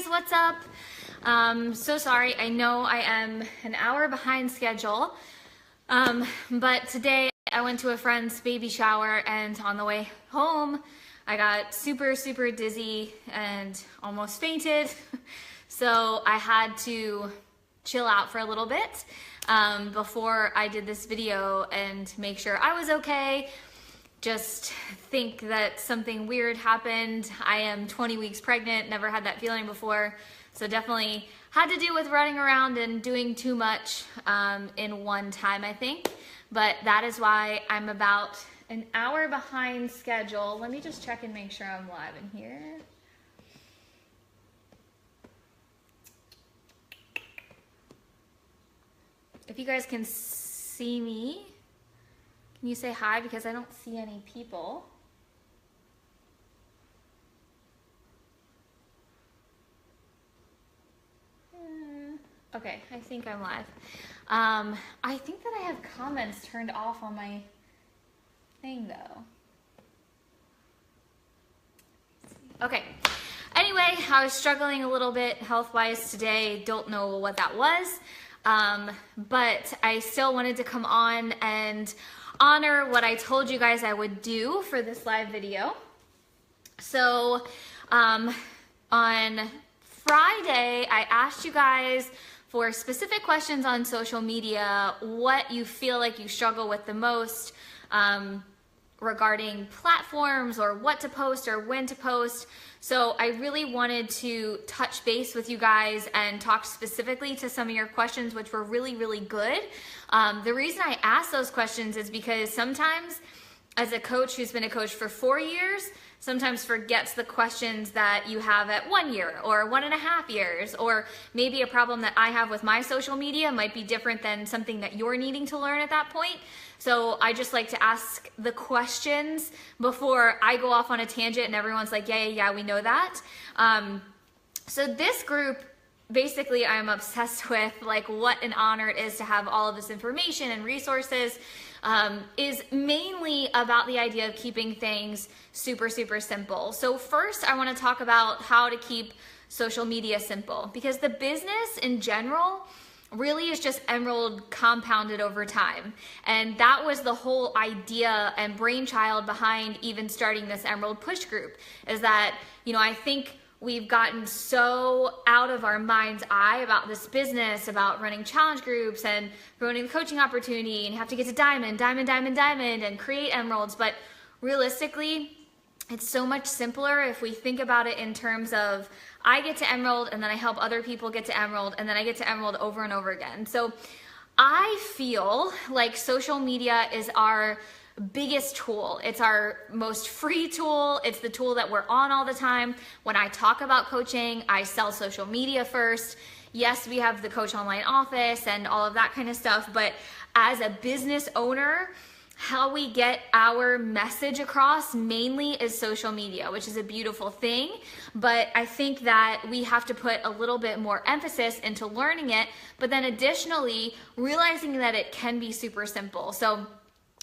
guys, what's up? So sorry, I know I am an hour behind schedule, but today I went to a friend's baby shower, and on the way home I got super dizzy and almost fainted. So I had to chill out for a little bit before I did this video and make sure I was okay. Just think that something weird happened. I am 20 weeks pregnant, never had that feeling before. So definitely had to deal with running around and doing too much in one time, I think. But that is why I'm about an hour behind schedule. Let me just check and make sure I'm live in here. If you guys can see me, can you say hi, because I don't see any people. Okay, I think I'm live. I think that I have comments turned off on my thing though. Okay, anyway, I was struggling a little bit health-wise today. Don't know what that was, but I still wanted to come on and honor what I told you guys I would do for this live video. So on Friday, I asked you guys for specific questions on social media, what you feel like you struggle with the most regarding platforms, or what to post or when to post. So I really wanted to touch base with you guys and talk specifically to some of your questions, which were really good. The reason I asked those questions is because sometimes, as a coach who's been a coach for 4 years, sometimes forgets the questions that you have at 1 year or 1.5 years, or maybe a problem that I have with my social media might be different than something that you're needing to learn at that point. So I just like to ask the questions before I go off on a tangent and everyone's like, yeah, we know that. So this group, basically I'm obsessed with, like, what an honor it is to have all of this information and resources, is mainly about the idea of keeping things super simple. So first I want to talk about how to keep social media simple, because the business in general really is just Emerald compounded over time. And that was the whole idea and brainchild behind even starting this Emerald Push group, is that, you know, I think we've gotten so out of our mind's eye about this business, about running challenge groups and promoting the coaching opportunity, and you have to get to diamond, and create emeralds. But realistically, it's so much simpler if we think about it in terms of, I get to emerald and then I help other people get to emerald, and then I get to emerald over and over again. So I feel like social media is our biggest tool. It's our most free tool. It's the tool that we're on all the time. When I talk about coaching, I sell social media first. Yes, we have the Coach Online office and all of that kind of stuff, but as a business owner, how we get our message across mainly is social media, which is a beautiful thing. But I think that we have to put a little bit more emphasis into learning it, but then additionally realizing that it can be super simple. So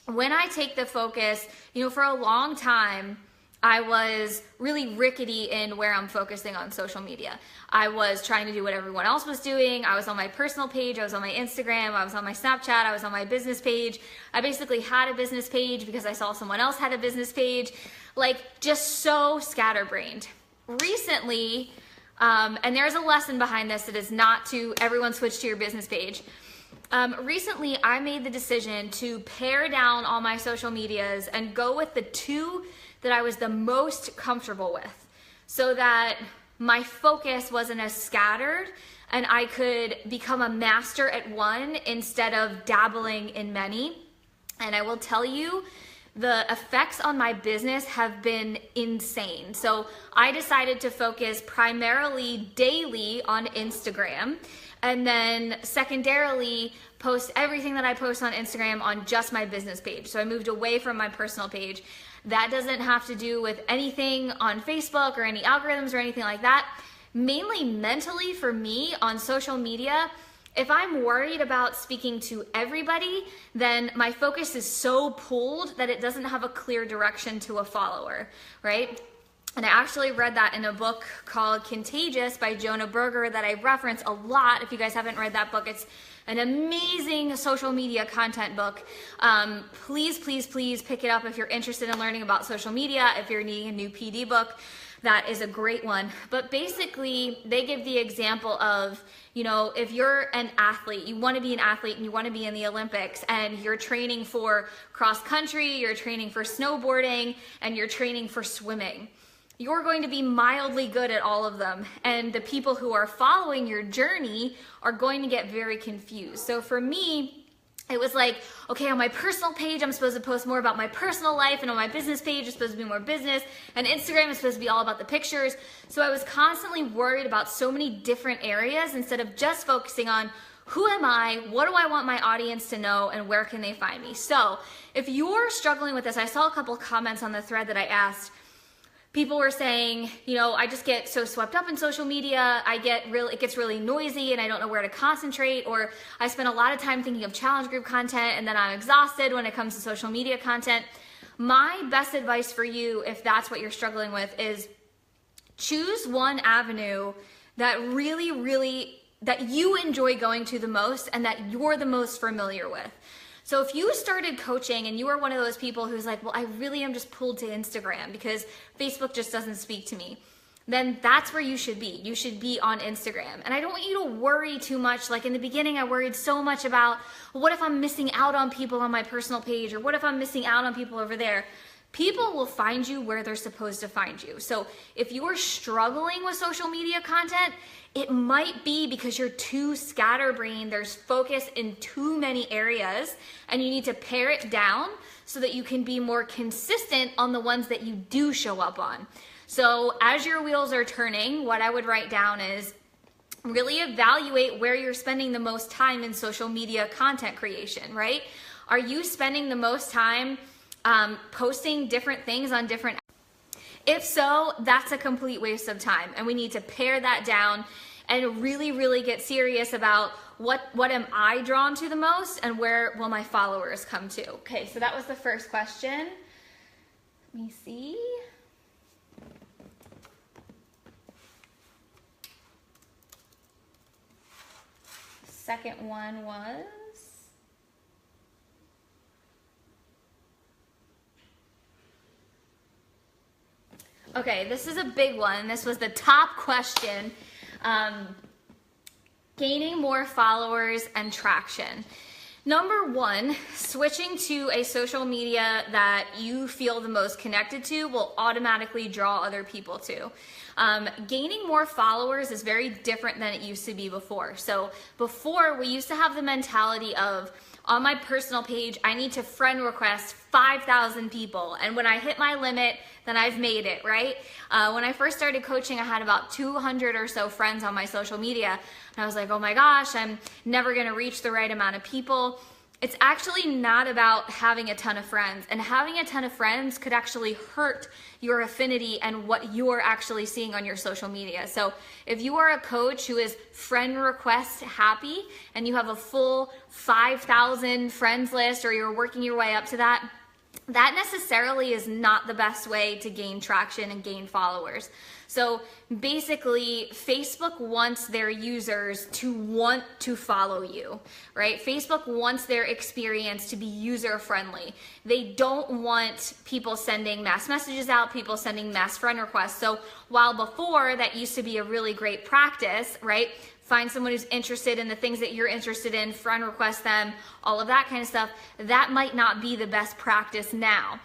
when I take the focus, you know, for a long time, I was really rickety in where I'm focusing on social media. I was trying to do what everyone else was doing. I was on my personal page, I was on my Instagram, I was on my Snapchat, I was on my business page. I basically had a business page because I saw someone else had a business page. Like, just so scatterbrained. Recently, and there's a lesson behind this, it is not to everyone switch to your business page. Recently, I made the decision to pare down all my social medias and go with the two that I was the most comfortable with, so that my focus wasn't as scattered and I could become a master at one instead of dabbling in many. And I will tell you, the effects on my business have been insane. So I decided to focus primarily daily on Instagram, and then secondarily post everything that I post on Instagram on just my business page. So I moved away from my personal page. That doesn't have to do with anything on Facebook or any algorithms or anything like that. Mainly mentally for me on social media, if I'm worried about speaking to everybody, then my focus is so pulled that it doesn't have a clear direction to a follower, right? And I actually read that in a book called Contagious by Jonah Berger that I reference a lot. If you guys haven't read that book, it's an amazing social media content book. Please, please, please pick it up if you're interested in learning about social media, if you're needing a new PD book. That is a great one. But basically, they give the example of, you know, if you're an athlete, you want to be an athlete and you want to be in the Olympics, and you're training for cross country, you're training for snowboarding, and you're training for swimming. You're going to be mildly good at all of them. And the people who are following your journey are going to get very confused. So for me, it was like, okay, on my personal page, I'm supposed to post more about my personal life, and on my business page, it's supposed to be more business, and Instagram is supposed to be all about the pictures. So I was constantly worried about so many different areas instead of just focusing on who am I, what do I want my audience to know, and where can they find me? So if you're struggling with this, I saw a couple comments on the thread that I asked. People were saying, you know, I just get so swept up in social media, it gets really noisy and I don't know where to concentrate, or I spend a lot of time thinking of challenge group content and then I'm exhausted when it comes to social media content. My best advice for you, if that's what you're struggling with, is choose one avenue that that you enjoy going to the most and that you're the most familiar with. So if you started coaching and you are one of those people who's like, well, I really am just pulled to Instagram because Facebook just doesn't speak to me, then that's where you should be. You should be on Instagram. And I don't want you to worry too much. Like in the beginning, I worried so much about, well, what if I'm missing out on people on my personal page, or what if I'm missing out on people over there? People will find you where they're supposed to find you. So if you are struggling with social media content, it might be because you're too scatterbrained, there's focus in too many areas, and you need to pare it down so that you can be more consistent on the ones that you do show up on. So as your wheels are turning, what I would write down is really evaluate where you're spending the most time in social media content creation, right? Are you spending the most time posting different things on different? If so, that's a complete waste of time, and we need to pare that down and really, really get serious about what am I drawn to the most and where will my followers come to. Okay, so that was the first question. Let me see. Second one was, okay, this is a big one. This was the top question. Gaining more followers and traction. Number one, switching to a social media that you feel the most connected to will automatically draw other people to. Gaining more followers is very different than it used to be before. So before, we used to have the mentality of, on my personal page, I need to friend request 5,000 people. And when I hit my limit, then I've made it, right? When I first started coaching, I had about 200 or so friends on my social media. And I was like, oh my gosh, I'm never gonna reach the right amount of people. It's actually not about having a ton of friends, and having a ton of friends could actually hurt your affinity and what you're actually seeing on your social media. So if you are a coach who is friend request happy and you have a full 5,000 friends list, or you're working your way up to that, that necessarily is not the best way to gain traction and gain followers. So basically, Facebook wants their users to want to follow you, right? Facebook wants their experience to be user-friendly. They don't want people sending mass messages out, people sending mass friend requests. So while before that used to be a really great practice, right? Find someone who's interested in the things that you're interested in, friend request them, all of that kind of stuff. That might not be the best practice now.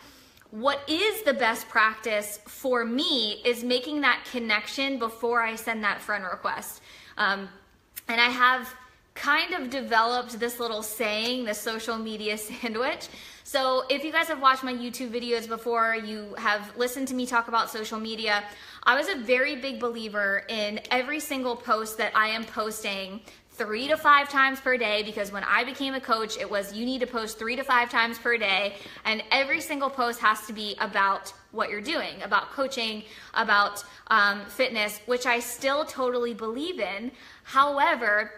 What is the best practice for me is making that connection before I send that friend request. And I have kind of developed this little saying, the social media sandwich. So if you guys have watched my YouTube videos before, you have listened to me talk about social media, I was a very big believer in every single post that I am posting 3 to 5 times per day, because when I became a coach, it was you need to post 3 to 5 times per day, and every single post has to be about what you're doing, about coaching, about fitness, which I still totally believe in. However,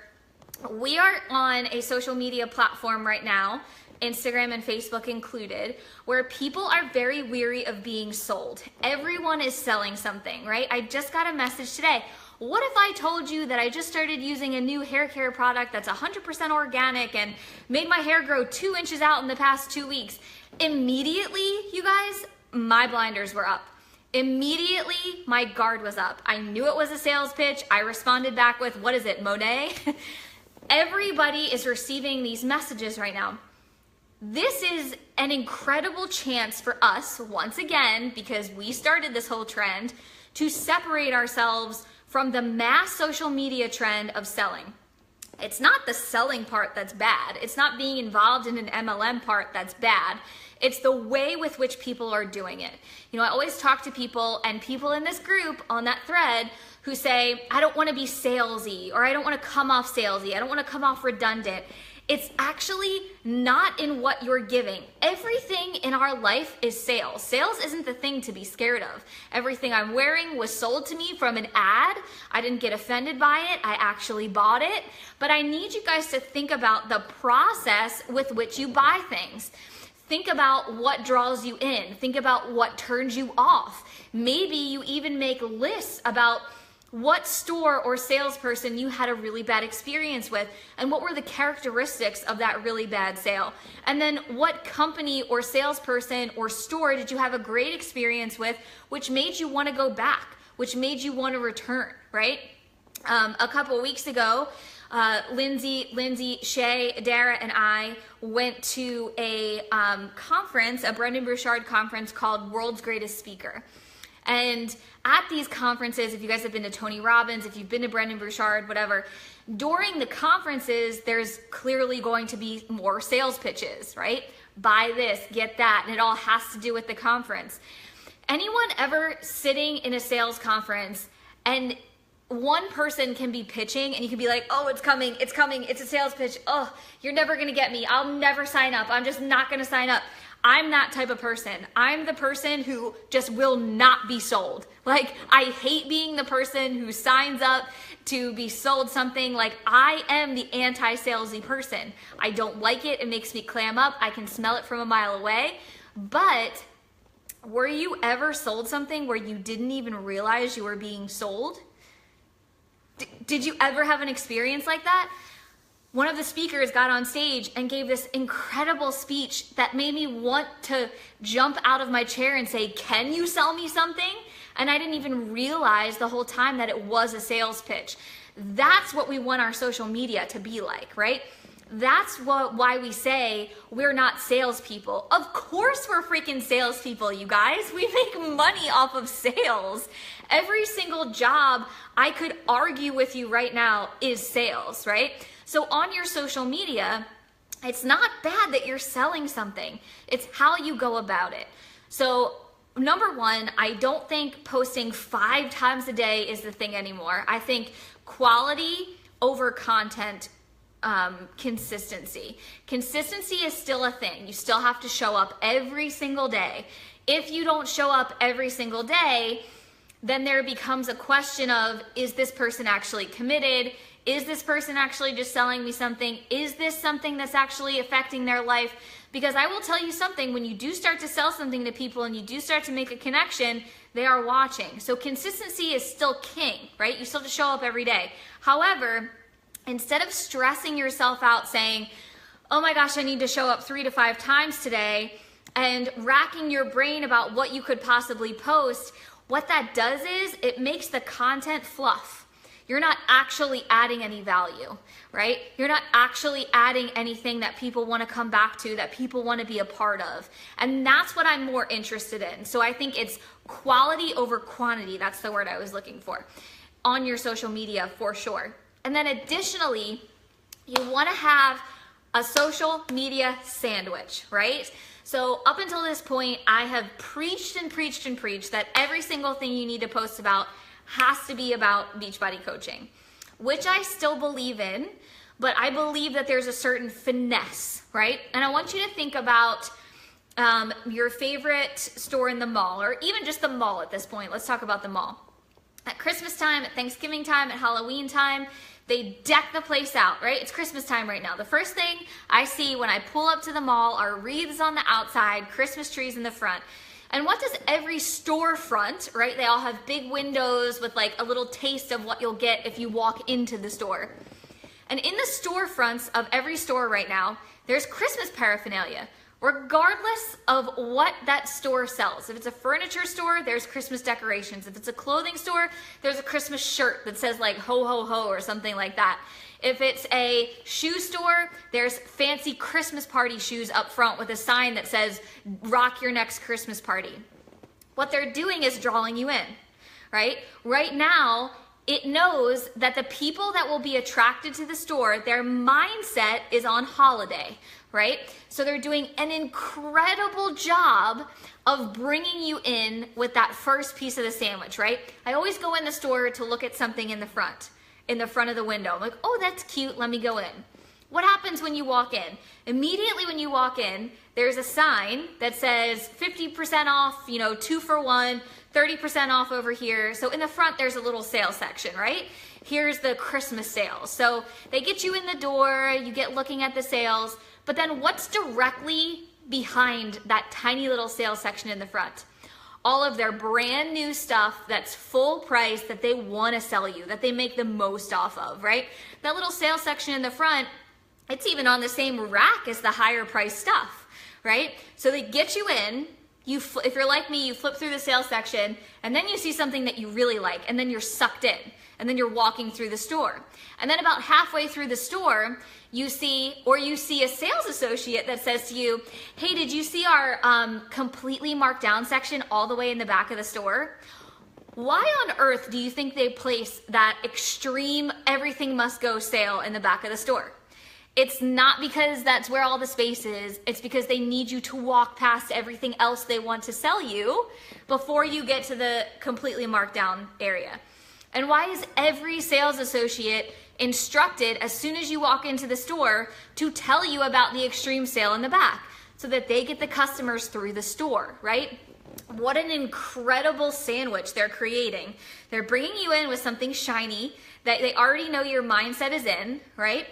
we are on a social media platform right now Instagram and Facebook included, where people are very weary of being sold. Everyone is selling something, right? I just got a message today. What if I told you that I just started using a new hair care product that's 100% organic and made my hair grow 2 inches out in the past 2 weeks? Immediately, you guys, my blinders were up. Immediately, my guard was up. I knew it was a sales pitch. I responded back with, what is it, Monet? Everybody is receiving these messages right now. This is an incredible chance for us, once again, because we started this whole trend, to separate ourselves from the mass social media trend of selling. It's not the selling part that's bad. It's not being involved in an MLM part that's bad. It's the way with which people are doing it. You know, I always talk to people, and people in this group on that thread who say, I don't want to be salesy, or I don't want to come off salesy, I don't want to come off redundant. It's actually not in what you're giving. Everything in our life is sales. Sales isn't the thing to be scared of. Everything I'm wearing was sold to me from an ad. I didn't get offended by it. I actually bought it. But I need you guys to think about the process with which you buy things. Think about what draws you in. Think about what turns you off. Maybe you even make lists about what store or salesperson you had a really bad experience with, and what were the characteristics of that really bad sale. And then what company or salesperson or store did you have a great experience with, which made you want to go back, which made you want to return, right? A couple of weeks ago, Lindsay, Shay, Dara, and I went to a conference, a Brendan Burchard conference called World's Greatest Speaker. And at these conferences, if you guys have been to Tony Robbins, if you've been to Brendan Burchard, whatever, during the conferences, there's clearly going to be more sales pitches, right? Buy this, get that, and it all has to do with the conference. Anyone ever sitting in a sales conference and one person can be pitching and you can be like, oh, it's coming, it's a sales pitch. Oh, you're never gonna get me. I'll never sign up. I'm just not gonna sign up. I'm that type of person. I'm the person who just will not be sold. Like, I hate being the person who signs up to be sold something. Like, I am the anti-salesy person. I don't like it. It makes me clam up. I can smell it from a mile away. But were you ever sold something where you didn't even realize you were being sold? Did you ever have an experience like that? One of the speakers got on stage and gave this incredible speech that made me want to jump out of my chair and say, can you sell me something? And I didn't even realize the whole time that it was a sales pitch. That's what we want our social media to be like, right? That's why we say we're not salespeople. Of course we're freaking salespeople, you guys. We make money off of sales. Every single job I could argue with you right now is sales, right? So on your social media, it's not bad that you're selling something. It's how you go about it. So number one, I don't think posting 5 times a day is the thing anymore. I think quality over content, consistency. Consistency is still a thing. You still have to show up every single day. If you don't show up every single day, then there becomes a question of, is this person actually committed? Is this person actually just selling me something? Is this something that's actually affecting their life? Because I will tell you something, when you do start to sell something to people and you do start to make a connection, they are watching. So consistency is still king, right? You still have to show up every day. However, instead of stressing yourself out saying, oh my gosh, I need to show up 3 to 5 times today, and racking your brain about what you could possibly post, what that does is it makes the content fluff. You're not actually adding any value, right? You're not actually adding anything that people want to come back to, that people want to be a part of. And that's what I'm more interested in. So I think it's quality over quantity. That's the word I was looking for on your social media for sure. And then additionally, you want to have a social media sandwich, right? So up until this point, I have preached and preached and preached that every single thing you need to post about has to be about Beachbody coaching, which I still believe in, but I believe that there's a certain finesse, right? And I want you to think about your favorite store in the mall, or even just the mall at this point. Let's talk about the mall. At Christmas time, at Thanksgiving time, at Halloween time, they deck the place out, right? It's Christmas time right now. The first thing I see when I pull up to the mall are wreaths on the outside, Christmas trees in the front. And what does every storefront, right? They all have big windows with like a little taste of what you'll get if you walk into the store. And in the storefronts of every store right now, there's Christmas paraphernalia, regardless of what that store sells. If it's a furniture store, there's Christmas decorations. If it's a clothing store, there's a Christmas shirt that says like ho ho ho or something like that. If it's a shoe store, there's fancy Christmas party shoes up front with a sign that says rock your next Christmas party. What they're doing is drawing you in, right? Right now, it knows that the people that will be attracted to the store, their mindset is on holiday, right? So they're doing an incredible job of bringing you in with that first piece of the sandwich, right? I always go in the store to look at something in the front of the window. I'm like, oh, that's cute, let me go in. What happens when you walk in? Immediately when you walk in, there's a sign that says 50% off, 2 for 1, 30% off over here. So in the front, there's a little sale section, right? Here's the Christmas sales. So they get you in the door, you get looking at the sales, but then what's directly behind that tiny little sales section in the front? All of their brand new stuff that's full price that they want to sell you, that they make the most off of, right? That little sales section in the front, it's even on the same rack as the higher price stuff, right? So they get you in, if you're like me, you flip through the sales section, and then you see something that you really like, and then you're sucked in, and then you're walking through the store. And then about halfway through the store, you see a sales associate that says to you, hey, did you see our completely marked down section all the way in the back of the store? Why on earth do you think they place that extreme everything must go sale in the back of the store? It's not because that's where all the space is. It's because they need you to walk past everything else they want to sell you before you get to the completely marked down area. And why is every sales associate instructed as soon as you walk into the store to tell you about the extreme sale in the back so that they get the customers through the store, right? What an incredible sandwich they're creating. They're bringing you in with something shiny that they already know your mindset is in, right?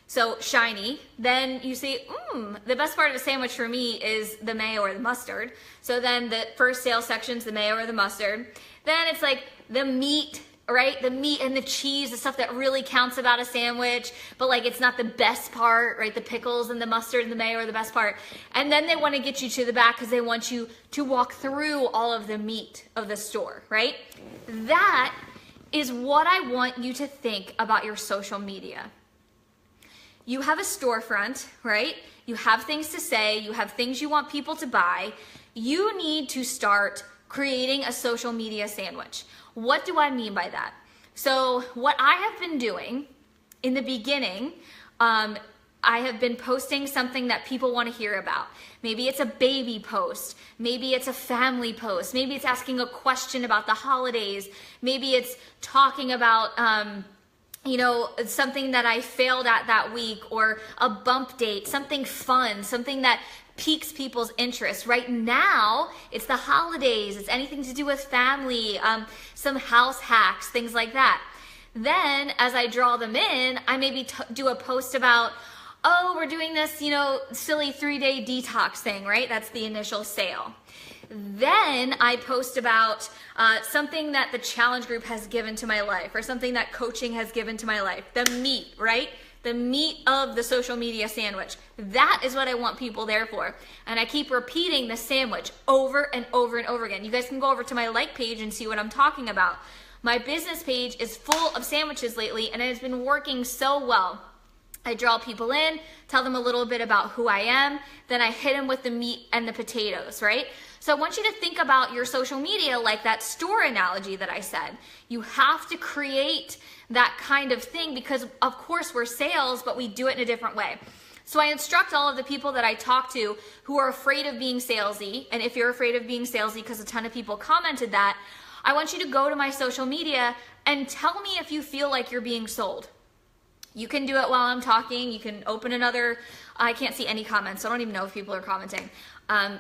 So shiny, then you see, the best part of a sandwich for me is the mayo or the mustard. So then the first sales section's the mayo or the mustard. Then it's like the meat, right? The meat and the cheese, the stuff that really counts about a sandwich, but like it's not the best part, right? The pickles and the mustard and the mayo are the best part. And then they want to get you to the back because they want you to walk through all of the meat of the store, right? That is what I want you to think about your social media. You have a storefront, right? You have things to say, you have things you want people to buy. You need to start creating a social media sandwich. What do I mean by that? So what I have been doing in the beginning, I have been posting something that people want to hear about. Maybe it's a baby post. Maybe it's a family post. Maybe it's asking a question about the holidays. Maybe it's talking about, something that I failed at that week, or a bump date, something fun, something that piques people's interest. Right now, it's the holidays. It's anything to do with family, some house hacks, things like that. Then, as I draw them in, I maybe do a post about, oh, we're doing this, silly 3-day detox thing, right? That's the initial sale. Then I post about something that the challenge group has given to my life, or something that coaching has given to my life. The meat, right? The meat of the social media sandwich. That is what I want people there for. And I keep repeating the sandwich over and over and over again. You guys can go over to my like page and see what I'm talking about. My business page is full of sandwiches lately, and it has been working so well. I draw people in, tell them a little bit about who I am, then I hit them with the meat and the potatoes, right? So I want you to think about your social media like that store analogy that I said. You have to create that kind of thing because, of course, we're sales, but we do it in a different way. So I instruct all of the people that I talk to who are afraid of being salesy, and if you're afraid of being salesy because a ton of people commented that, I want you to go to my social media and tell me if you feel like you're being sold. You can do it while I'm talking. You can open another, I can't see any comments, so I don't even know if people are commenting.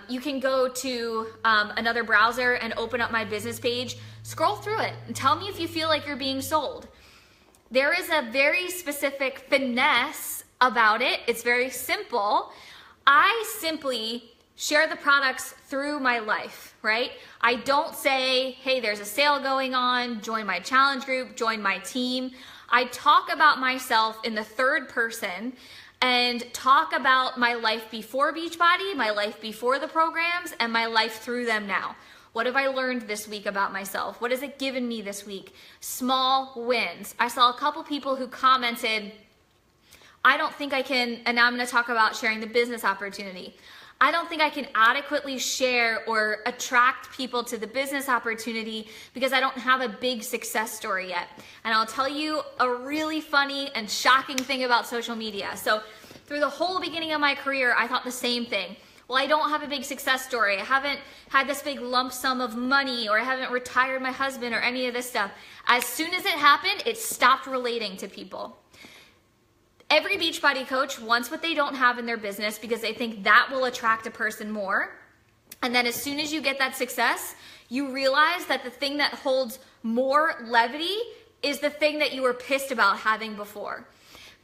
You can go to another browser and open up my business page, scroll through it, and tell me if you feel like you're being sold. There is a very specific finesse about it. It's very simple. I simply share the products through my life, right? I don't say, hey, there's a sale going on, join my challenge group, join my team. I talk about myself in the third person and talk about my life before Beachbody, my life before the programs, and my life through them now. What have I learned this week about myself? What has it given me this week? Small wins. I saw a couple people who commented, I don't think I can, and now I'm going to talk about sharing the business opportunity. I don't think I can adequately share or attract people to the business opportunity because I don't have a big success story yet. And I'll tell you a really funny and shocking thing about social media. So through the whole beginning of my career, I thought the same thing. Well, I don't have a big success story. I haven't had this big lump sum of money, or I haven't retired my husband, or any of this stuff. As soon as it happened, it stopped relating to people. Every Beachbody coach wants what they don't have in their business because they think that will attract a person more. And then as soon as you get that success, you realize that the thing that holds more levity is the thing that you were pissed about having before.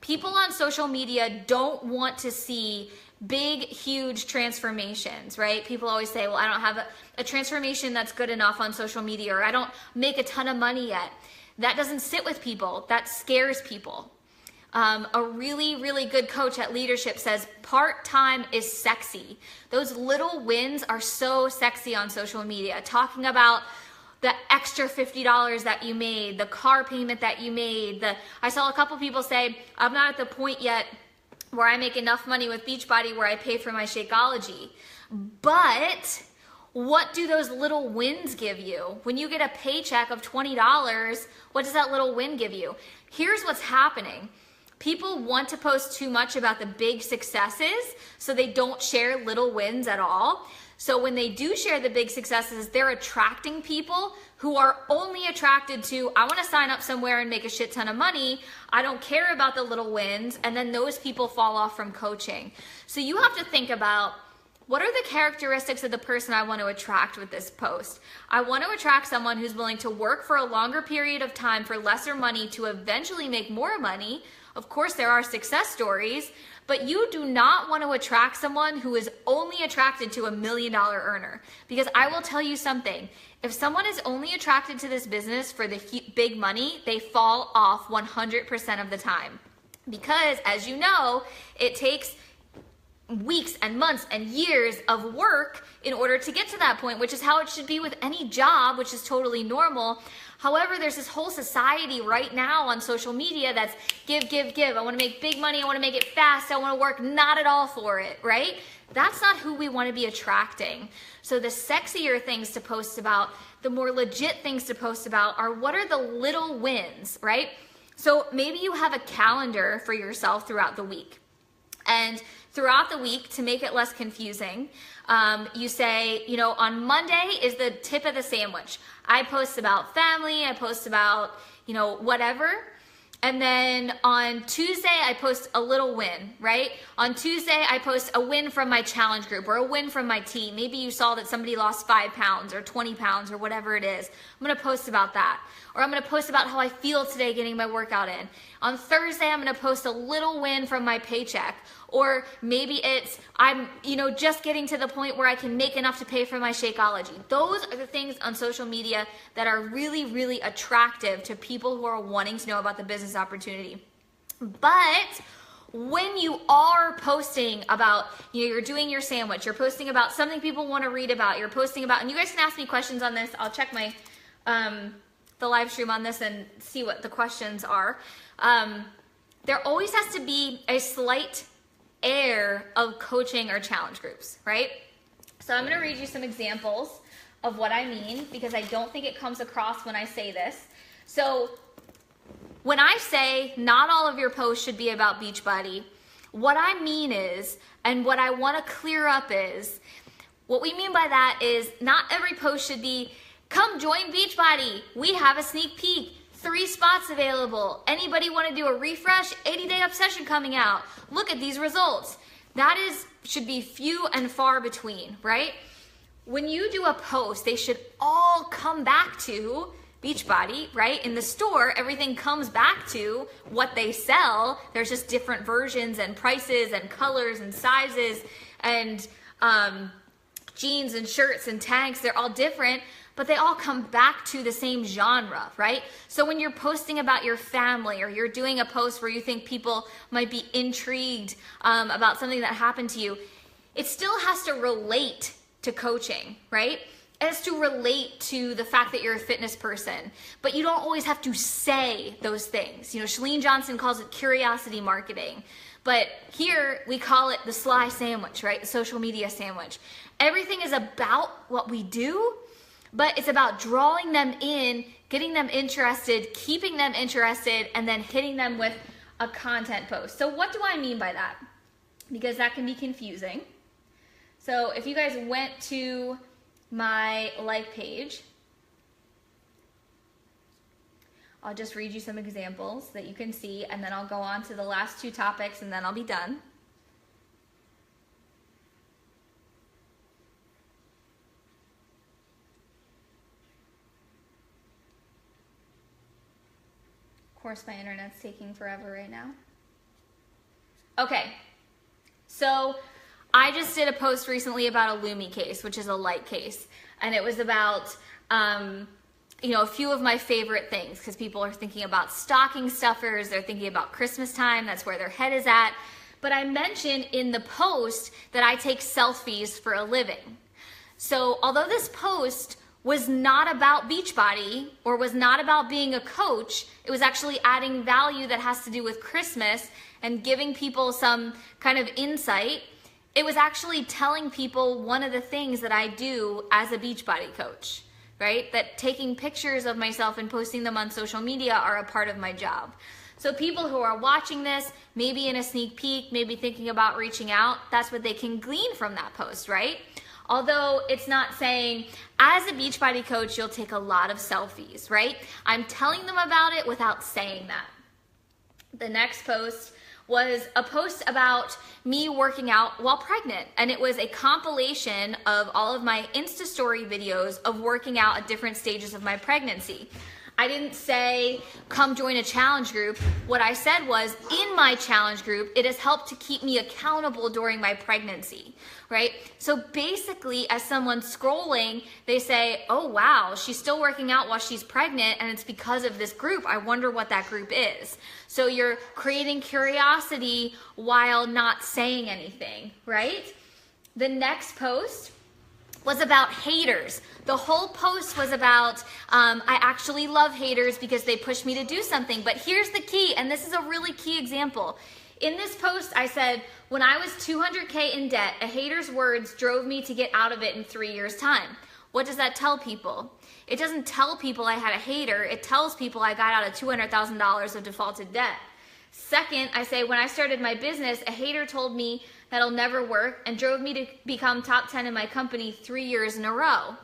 People on social media don't want to see big, huge transformations, right? People always say, well, I don't have a transformation that's good enough on social media, or I don't make a ton of money yet. That doesn't sit with people. That scares people. A really, really good coach at leadership says part-time is sexy. Those little wins are so sexy on social media. Talking about the extra $50 that you made, the car payment that you made. I saw a couple people say, I'm not at the point yet where I make enough money with Beachbody where I pay for my Shakeology. But what do those little wins give you? When you get a paycheck of $20, what does that little win give you? Here's what's happening. People want to post too much about the big successes, so they don't share little wins at all. So when they do share the big successes, they're attracting people who are only attracted to, I want to sign up somewhere and make a shit ton of money. I don't care about the little wins. And then those people fall off from coaching. So you have to think about, what are the characteristics of the person I want to attract with this post? I want to attract someone who's willing to work for a longer period of time for lesser money to eventually make more money. Of course, there are success stories, but you do not want to attract someone who is only attracted to $1 million earner. Because I will tell you something, if someone is only attracted to this business for the big money, they fall off 100% of the time. Because as you know, it takes weeks and months and years of work in order to get to that point, which is how it should be with any job, which is totally normal. However, there's this whole society right now on social media that's give, give, give. I want to make big money. I want to make it fast. I want to work not at all for it, right? That's not who we want to be attracting. So the sexier things to post about, the more legit things to post about are what are the little wins, right? So maybe you have a calendar for yourself throughout the week. And throughout the week, to make it less confusing, you say, you know, on Monday is the tip of the sandwich. I post about family, I post about, you know, whatever. And then on Tuesday, I post a little win, right? On Tuesday, I post a win from my challenge group or a win from my team. Maybe you saw that somebody lost 5 pounds or 20 pounds or whatever it is. I'm going to post about that. Or I'm going to post about how I feel today getting my workout in. On Thursday, I'm going to post a little win from my paycheck. Or maybe it's, I'm, you know, just getting to the point where I can make enough to pay for my Shakeology. Those are the things on social media that are really, really attractive to people who are wanting to know about the business opportunity. But when you are posting about, you know, you're doing your sandwich, you're posting about something people want to read about, you're posting about, and you guys can ask me questions on this. I'll check my, the live stream on this and see what the questions are. There always has to be a slight air of coaching or challenge groups, right? So I'm going to read you some examples of what I mean because I don't think it comes across when I say this. So when I say not all of your posts should be about Beachbody, what I mean is, and what I want to clear up is, what we mean by that is not every post should be, come join Beachbody. We have a sneak peek. 3 spots available. Anybody want to do a refresh? 80-day obsession coming out. Look at these results. That should be few and far between, right? When you do a post, they should all come back to Beachbody, right? In the store, everything comes back to what they sell. There's just different versions and prices and colors and sizes and jeans and shirts and tanks. They're all different, but they all come back to the same genre, right? So when you're posting about your family or you're doing a post where you think people might be intrigued about something that happened to you, it still has to relate to coaching, right? It has to relate to the fact that you're a fitness person, but you don't always have to say those things. You know, Chalene Johnson calls it curiosity marketing, but here we call it the sly sandwich, right? The social media sandwich. Everything is about what we do, but it's about drawing them in, getting them interested, keeping them interested, and then hitting them with a content post. So what do I mean by that? Because that can be confusing. So if you guys went to my like page, I'll just read you some examples that you can see, and then I'll go on to the last 2 topics, and then I'll be done. Of course, my internet's taking forever right now. Okay, so I just did a post recently about a Lumi case, which is a light case, and it was about you know, a few of my favorite things, because people are thinking about stocking stuffers, they're thinking about Christmas time, that's where their head is at. But I mentioned in the post that I take selfies for a living. So although this post was not about Beachbody or was not about being a coach, it was actually adding value that has to do with Christmas and giving people some kind of insight. It was actually telling people one of the things that I do as a Beachbody coach, right? That taking pictures of myself and posting them on social media are a part of my job. So people who are watching this, maybe in a sneak peek, maybe thinking about reaching out, that's what they can glean from that post, right? Although it's not saying, as a Beachbody coach, you'll take a lot of selfies, right? I'm telling them about it without saying that. The next post was a post about me working out while pregnant, and it was a compilation of all of my Insta story videos of working out at different stages of my pregnancy. I didn't say, come join a challenge group. What I said was, in my challenge group, it has helped to keep me accountable during my pregnancy, right? So basically, as someone scrolling, they say, oh wow, she's still working out while she's pregnant, and it's because of this group. I wonder what that group is. So you're creating curiosity while not saying anything, right? The next post was about haters. The whole post was about, I actually love haters because they push me to do something. But here's the key, and this is a really key example. In this post, I said, when I was 200K in debt, a hater's words drove me to get out of it in 3 years' time. What does that tell people? It doesn't tell people I had a hater. It tells people I got out of $200,000 of defaulted debt. Second, I say, when I started my business, a hater told me that'll never work and drove me to become top 10 in my company 3 years in a row.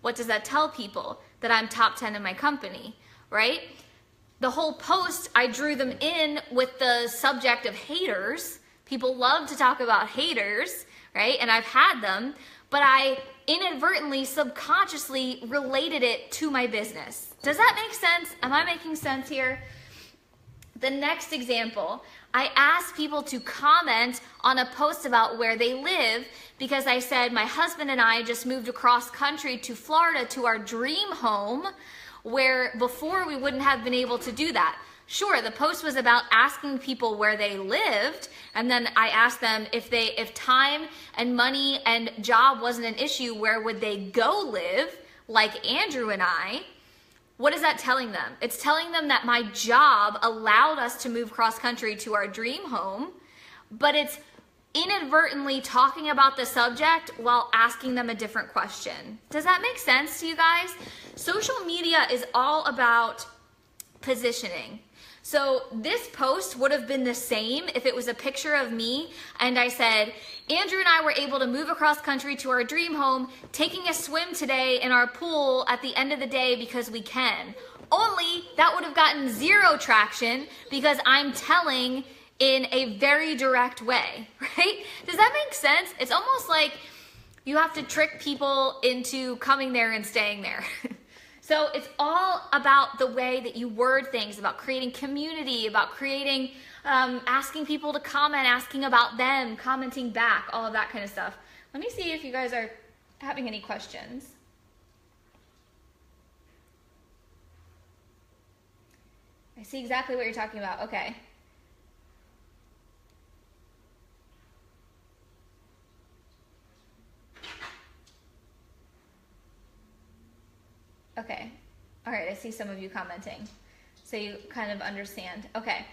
What does that tell people? That I'm top 10 in my company, right? The whole post, I drew them in with the subject of haters. People love to talk about haters, right? And I've had them, but I inadvertently, subconsciously related it to my business. Does that make sense? Am I making sense here? The next example, I asked people to comment on a post about where they live because I said my husband and I just moved across country to Florida to our dream home, where before we wouldn't have been able to do that. Sure, the post was about asking people where they lived, and then I asked them if time and money and job wasn't an issue, where would they go live, like Andrew and I. What is that telling them? It's telling them that my job allowed us to move cross country to our dream home, but it's inadvertently talking about the subject while asking them a different question. Does that make sense to you guys? Social media is all about positioning. So this post would have been the same if it was a picture of me and I said, Andrew and I were able to move across country to our dream home, taking a swim today in our pool at the end of the day because we can. Only that would have gotten 0 traction because I'm telling in a very direct way, right? Does that make sense? It's almost like you have to trick people into coming there and staying there. So it's all about the way that you word things, about creating community, about creating, asking people to comment, asking about them, commenting back, all of that kind of stuff. Let me see if you guys are having any questions. I see exactly what you're talking about. Okay. Okay. All right. I see some of you commenting. So you kind of understand. Okay.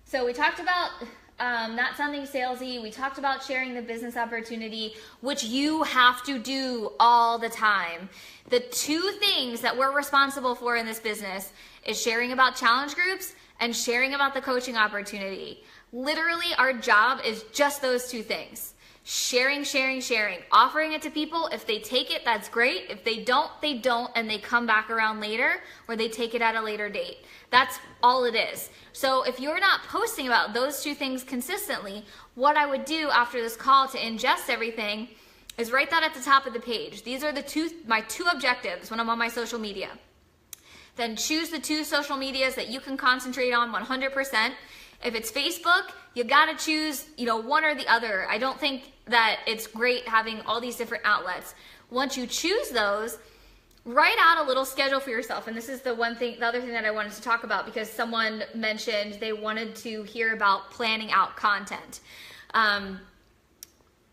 So we talked about not sounding salesy. We talked about sharing the business opportunity, which you have to do all the time. The 2 things that we're responsible for in this business is sharing about challenge groups and sharing about the coaching opportunity. Literally, our job is just those 2 things. Sharing, sharing, sharing, offering it to people. If they take it, that's great. If they don't, and they come back around later, or they take it at a later date. That's all it is. So if you're not posting about those 2 things consistently, what I would do after this call to ingest everything is write that at the top of the page. These are my 2 objectives when I'm on my social media. Then choose the 2 social medias that you can concentrate on 100%. If it's Facebook, you gotta choose, one or the other. I don't think that it's great having all these different outlets. Once you choose those, write out a little schedule for yourself. And this is the other thing that I wanted to talk about, because someone mentioned they wanted to hear about planning out content.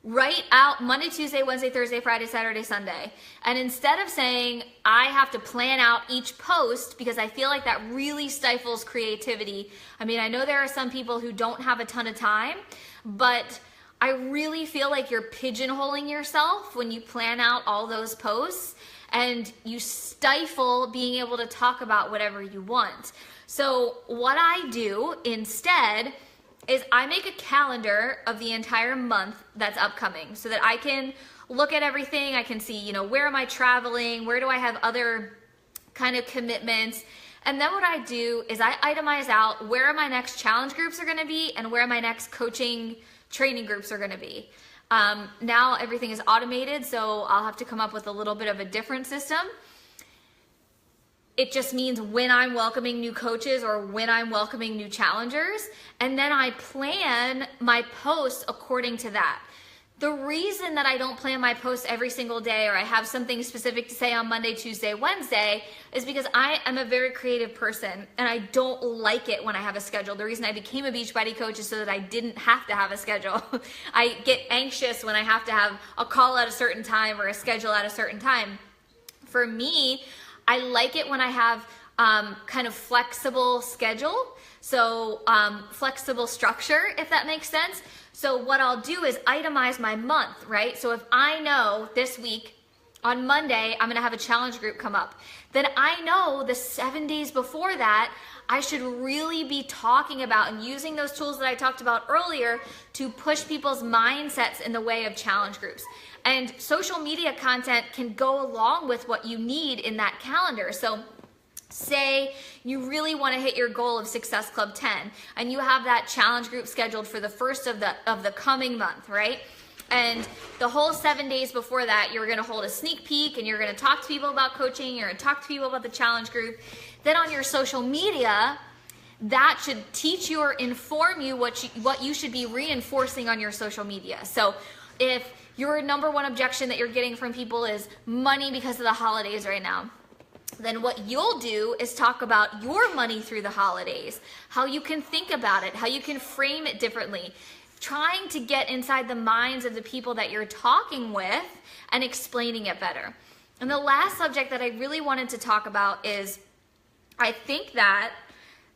Write out Monday, Tuesday, Wednesday, Thursday, Friday, Saturday, Sunday. And instead of saying, I have to plan out each post, because I feel like that really stifles creativity. I mean, I know there are some people who don't have a ton of time, but I really feel like you're pigeonholing yourself when you plan out all those posts, and you stifle being able to talk about whatever you want. So what I do instead is I make a calendar of the entire month that's upcoming, so that I can look at everything. I can see, where am I traveling? Where do I have other kind of commitments? And then what I do is I itemize out where my next challenge groups are going to be and where my next coaching training groups are going to be. Now everything is automated, so I'll have to come up with a little bit of a different system. It just means when I'm welcoming new coaches or when I'm welcoming new challengers, and then I plan my posts according to that. The reason that I don't plan my posts every single day, or I have something specific to say on Monday, Tuesday, Wednesday, is because I am a very creative person and I don't like it when I have a schedule. The reason I became a Beachbody coach is so that I didn't have to have a schedule. I get anxious when I have to have a call at a certain time or a schedule at a certain time. For me, I like it when I have kind of flexible schedule, so flexible structure, if that makes sense. So what I'll do is itemize my month, right? So if I know this week on Monday I'm gonna have a challenge group come up, then I know the 7 days before that I should really be talking about and using those tools that I talked about earlier to push people's mindsets in the way of challenge groups. And social media content can go along with what you need in that calendar. So say you really want to hit your goal of Success Club 10 and you have that challenge group scheduled for the first of the coming month, right? And the whole 7 days before that, you're going to hold a sneak peek and you're going to talk to people about coaching, you're going to talk to people about the challenge group. Then on your social media, that should teach you or inform you what you should be reinforcing on your social media. So if your number one objection that you're getting from people is money because of the holidays right now, then what you'll do is talk about your money through the holidays, how you can think about it, how you can frame it differently, trying to get inside the minds of the people that you're talking with and explaining it better. And the last subject that I really wanted to talk about is, I think that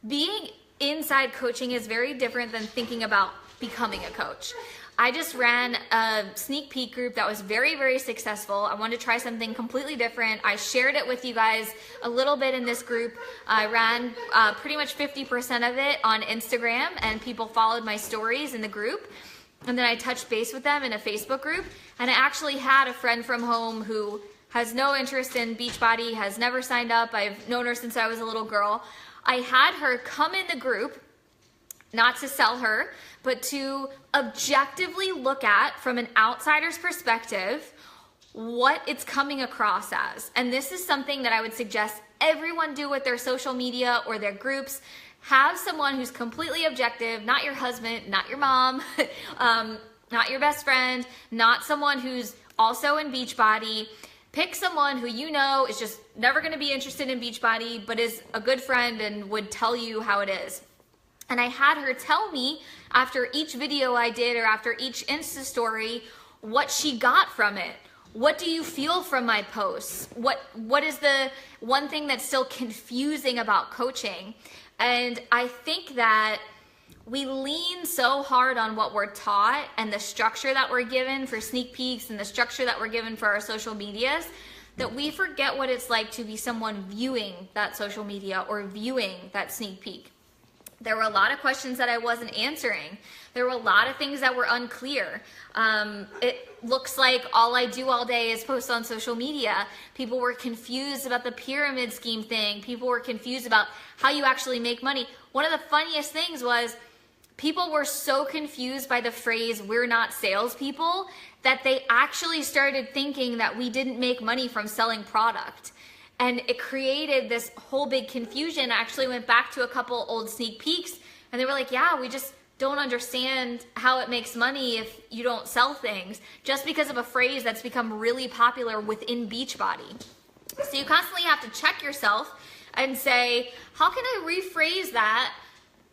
being inside coaching is very different than thinking about becoming a coach. I just ran a sneak peek group that was very, very successful. I wanted to try something completely different. I shared it with you guys a little bit in this group. I ran pretty much 50% of it on Instagram, and people followed my stories in the group. And then I touched base with them in a Facebook group. And I actually had a friend from home who has no interest in Beachbody, has never signed up. I've known her since I was a little girl. I had her come in the group, not to sell her, but to objectively look at, from an outsider's perspective, what it's coming across as. And this is something that I would suggest everyone do with their social media or their groups. Have someone who's completely objective, not your husband, not your mom, not your best friend, not someone who's also in Beachbody. Pick someone who you know is just never going to be interested in Beachbody, but is a good friend and would tell you how it is. And I had her tell me after each video I did or after each Insta story what she got from it. What do you feel from my posts? What is the one thing that's still confusing about coaching? And I think that we lean so hard on what we're taught and the structure that we're given for sneak peeks and the structure that we're given for our social medias that we forget what it's like to be someone viewing that social media or viewing that sneak peek. There were a lot of questions that I wasn't answering. There were a lot of things that were unclear. It looks like all I do all day is post on social media. People were confused about the pyramid scheme thing. People were confused about how you actually make money. One of the funniest things was people were so confused by the phrase, "we're not salespeople," that they actually started thinking that we didn't make money from selling product. And it created this whole big confusion. I actually went back to a couple old sneak peeks and they were like, yeah, we just don't understand how it makes money if you don't sell things, just because of a phrase that's become really popular within Beachbody. So you constantly have to check yourself and say, how can I rephrase that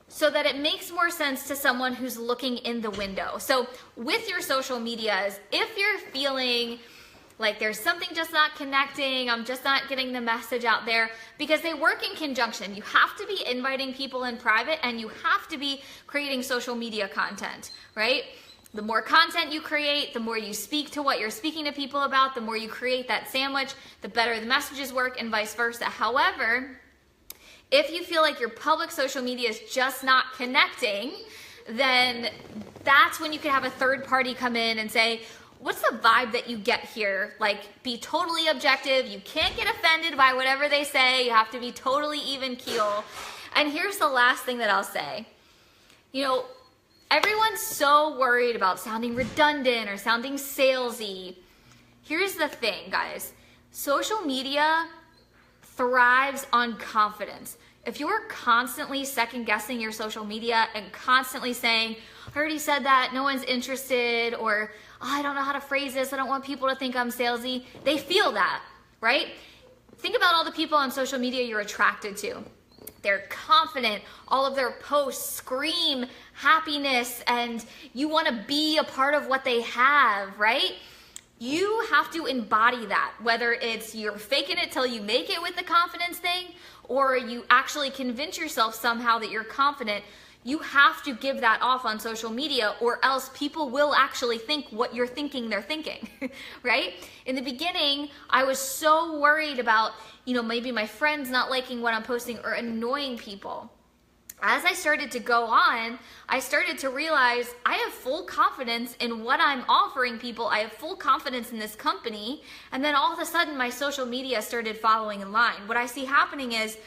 so that it makes more sense to someone who's looking in the window? So with your social medias, if you're feeling like there's something just not connecting, I'm just not getting the message out there, because they work in conjunction. You have to be inviting people in private and you have to be creating social media content, right? The more content you create, the more you speak to what you're speaking to people about, the more you create that sandwich, the better the messages work and vice versa. However, if you feel like your public social media is just not connecting, then that's when you can have a third party come in and say, what's the vibe that you get here? Like, be totally objective. You can't get offended by whatever they say. You have to be totally even keel. And here's the last thing that I'll say. You know, everyone's so worried about sounding redundant or sounding salesy. Here's the thing, guys. Social media thrives on confidence. If you're constantly second guessing your social media and constantly saying, I already said that, no one's interested, or oh, I don't know how to phrase this, I don't want people to think I'm salesy, they feel that, right? Think about all the people on social media you're attracted to. They're confident, all of their posts scream happiness, and you want to be a part of what they have, right? You have to embody that, whether it's you're faking it till you make it with the confidence thing, or you actually convince yourself somehow that you're confident. You have to give that off on social media, or else people will actually think what you're thinking they're thinking, right? In the beginning, I was so worried about, maybe my friends not liking what I'm posting or annoying people. As I started to go on, I started to realize I have full confidence in what I'm offering people. I have full confidence in this company. And then all of a sudden, my social media started following in line. What I see happening is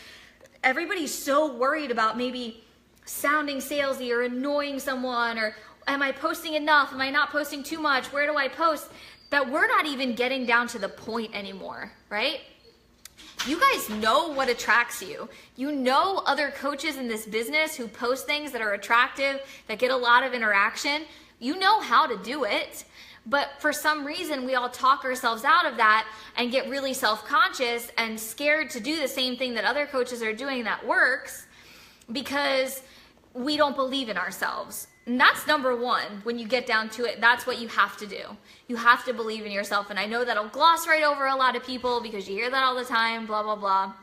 everybody's so worried about maybe sounding salesy or annoying someone, or am I posting enough? Am I not posting too much? Where do I post? That we're not even getting down to the point anymore, right? You guys know what attracts you. You know other coaches in this business who post things that are attractive, that get a lot of interaction. You know how to do it. But for some reason, we all talk ourselves out of that and get really self-conscious and scared to do the same thing that other coaches are doing that works, because we don't believe in ourselves. And that's number one. When you get down to it, that's what you have to do. You have to believe in yourself. And I know that'll gloss right over a lot of people because you hear that all the time, blah, blah, blah.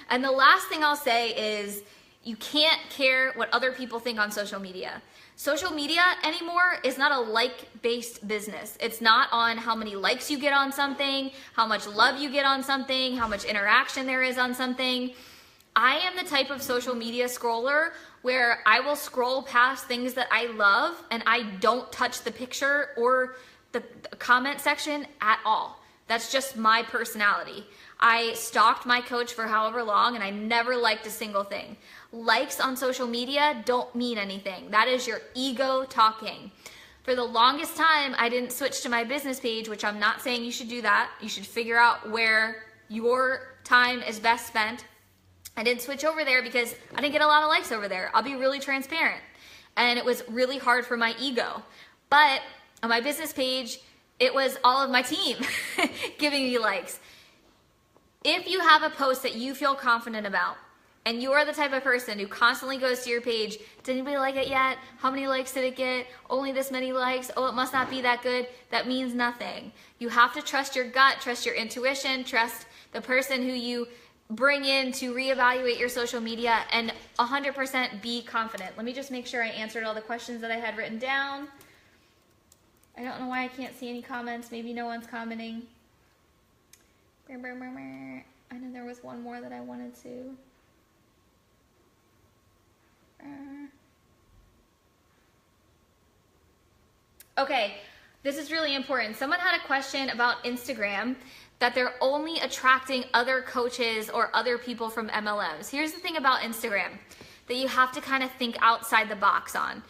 And the last thing I'll say is you can't care what other people think on social media. Social media anymore is not a like-based business. It's not on how many likes you get on something, how much love you get on something, how much interaction there is on something. I am the type of social media scroller where I will scroll past things that I love and I don't touch the picture or the comment section at all. That's just my personality. I stalked my coach for however long and I never liked a single thing. Likes on social media don't mean anything. That is your ego talking. For the longest time, I didn't switch to my business page, which I'm not saying you should do that. You should figure out where your time is best spent. I didn't switch over there because I didn't get a lot of likes over there. I'll be really transparent. And it was really hard for my ego. But on my business page, it was all of my team giving me likes. If you have a post that you feel confident about, and you are the type of person who constantly goes to your page, did anybody like it yet? How many likes did it get? Only this many likes? Oh, it must not be that good. That means nothing. You have to trust your gut, trust your intuition, trust the person who you bring in to reevaluate your social media, and 100% be confident. Let me just make sure I answered all the questions that I had written down. I don't know why I can't see any comments. Maybe no one's commenting. I know there was one more that I wanted to. Okay, this is really important. Someone had a question about Instagram, that they're only attracting other coaches or other people from MLMs. Here's the thing about Instagram that you have to kind of think outside the box on.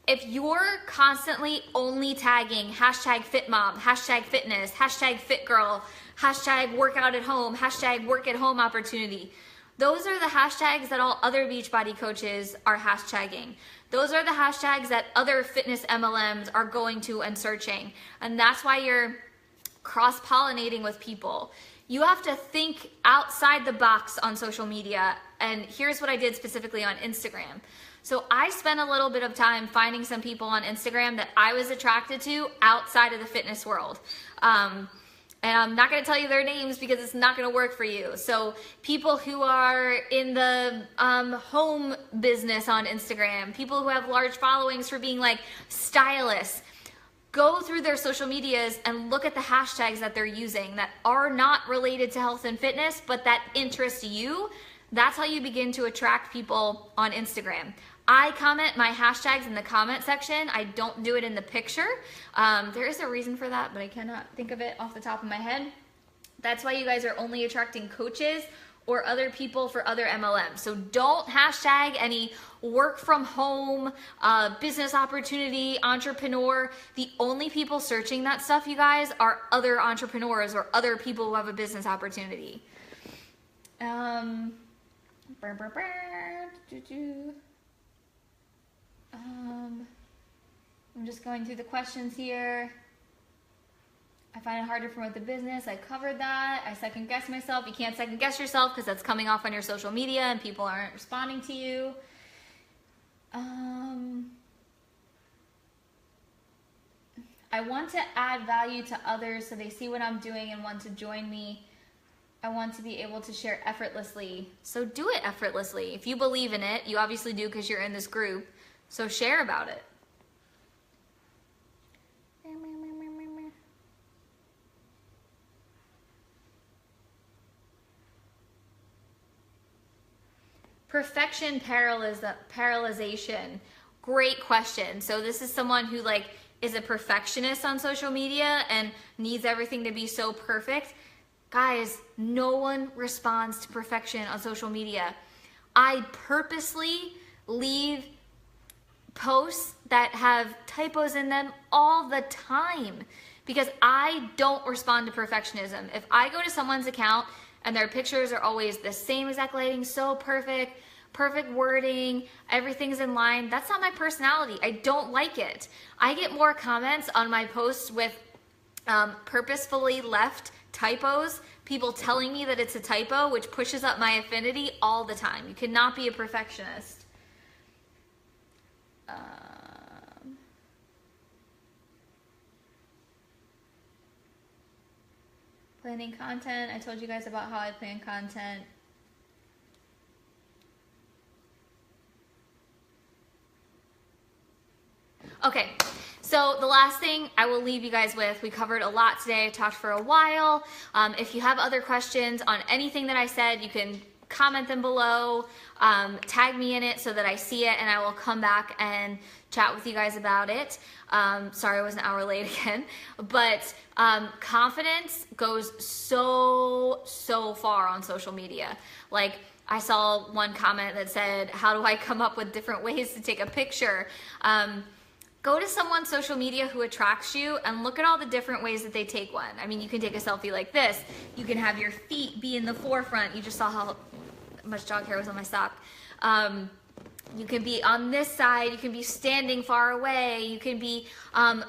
If you're constantly only tagging hashtag fit mom, hashtag fitness, hashtag fit girl, hashtag workout at home, hashtag work at home opportunity, those are the hashtags that all other Beachbody coaches are hashtagging. Those are the hashtags that other fitness MLMs are going to and searching. And that's why you're cross-pollinating with people. You have to think outside the box on social media. And here's what I did specifically on Instagram. So I spent a little bit of time finding some people on Instagram that I was attracted to outside of the fitness world. And I'm not going to tell you their names because it's not going to work for you. So people who are in the home business on Instagram, people who have large followings for being like stylists, go through their social medias and look at the hashtags that they're using that are not related to health and fitness, but that interest you. That's how you begin to attract people on Instagram. I comment my hashtags in the comment section. I don't do it in the picture. There is a reason for that, but I cannot think of it off the top of my head. That's why you guys are only attracting coaches or other people for other MLMs. So don't hashtag any work from home, business opportunity, entrepreneur. The only people searching that stuff, you guys, are other entrepreneurs or other people who have a business opportunity. I'm just going through the questions here. I find it hard to promote the business. I covered that. I second guess myself. You can't second guess yourself because that's coming off on your social media and people aren't responding to you. I want to add value to others so they see what I'm doing and want to join me. I want to be able to share effortlessly. So do it effortlessly. If you believe in it, you obviously do because you're in this group. So share about it. Perfection paralyzation. Great question. So this is someone who is a perfectionist on social media and needs everything to be so perfect. Guys, no one responds to perfection on social media. I purposely leave posts that have typos in them all the time because I don't respond to perfectionism. If I go to someone's account and their pictures are always the same exact lighting, so perfect, perfect wording, everything's in line, that's not my personality. I don't like it. I get more comments on my posts with purposefully left typos, people telling me that it's a typo, which pushes up my affinity all the time. You cannot be a perfectionist. Planning content. I told you guys about how I plan content. Okay, so the last thing I will leave you guys with, we covered a lot today, I talked for a while. If you have other questions on anything that I said, you can comment them below, tag me in it so that I see it, and I will come back and chat with you guys about it. Sorry I was an hour late again, but confidence goes so far on social media. Like, I saw one comment that said, how do I come up with different ways to take a picture? Go to someone's social media who attracts you and look at all the different ways that they take one. I mean, you can take a selfie like this. You can have your feet be in the forefront. You just saw how much dog hair was on my sock. You can be on this side, you can be standing far away, you can be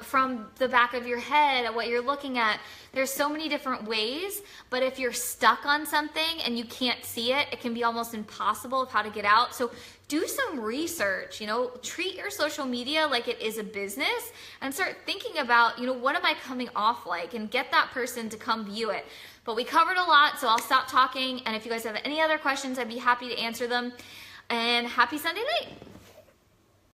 from the back of your head at what you're looking at. There's so many different ways, but if you're stuck on something and you can't see it, it can be almost impossible of how to get out. So do some research, you know, treat your social media like it is a business and start thinking about, you know, what am I coming off like, and get that person to come view it. But we covered a lot, so I'll stop talking, and if you guys have any other questions, I'd be happy to answer them. And happy Sunday night.